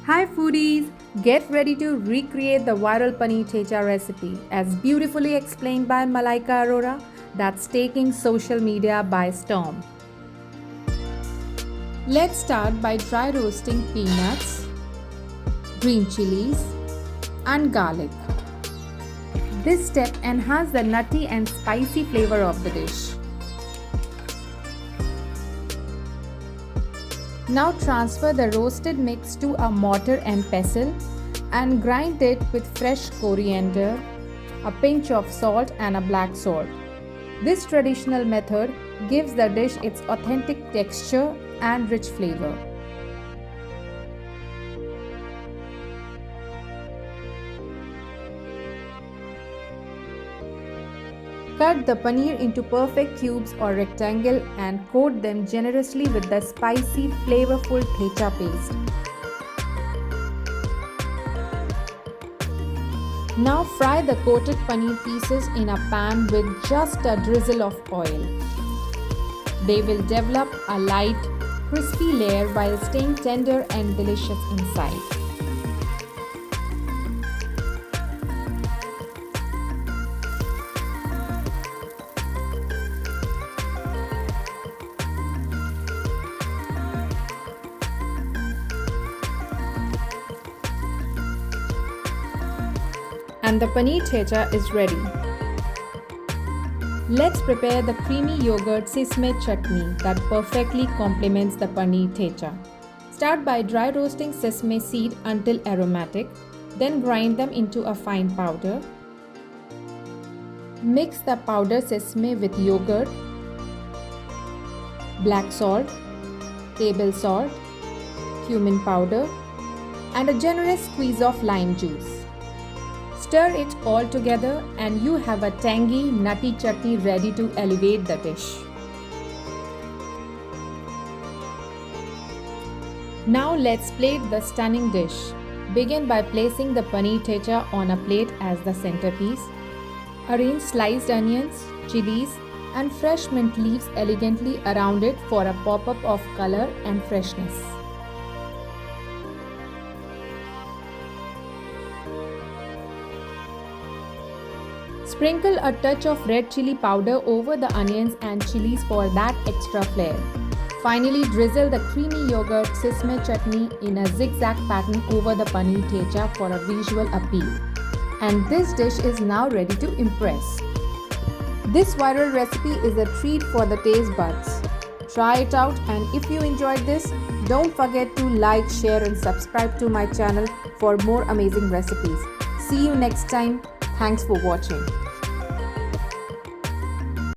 Hi foodies! Get ready to recreate the viral Paneer Thecha recipe as beautifully explained by Malaika Arora that's taking social media by storm. Let's start by dry roasting peanuts, green chilies and garlic. This step enhances the nutty and spicy flavor of the dish. Now transfer the roasted mix to a mortar and pestle and grind it with fresh coriander, a pinch of salt and a black salt. This traditional method gives the dish its authentic texture and rich flavor. Cut the paneer into perfect cubes or rectangle and coat them generously with the spicy, flavorful thecha paste. Now fry the coated paneer pieces in a pan with just a drizzle of oil. They will develop a light, crispy layer while staying tender and delicious inside. And the Paneer Thecha is ready. Let's prepare the creamy yogurt Sesame chutney that perfectly complements the Paneer Thecha. Start by dry roasting sesame seed until aromatic, then grind them into a fine powder. Mix the powdered sesame with yogurt, black salt, table salt, cumin powder, and a generous squeeze of lime juice. Stir it all together and you have a tangy, nutty chutney ready to elevate the dish. Now let's plate the stunning dish. Begin by placing the Paneer Thecha on a plate as the centerpiece. Arrange sliced onions, chilies and fresh mint leaves elegantly around it for a pop-up of color and freshness. Sprinkle a touch of red chili powder over the onions and chilies for that extra flair. Finally, drizzle the creamy yogurt sesame chutney in a zigzag pattern over the Paneer Thecha for a visual appeal. And this dish is now ready to impress. This viral recipe is a treat for the taste buds. Try it out, and if you enjoyed this, don't forget to like, share and subscribe to my channel for more amazing recipes. See you next time. Thanks for watching.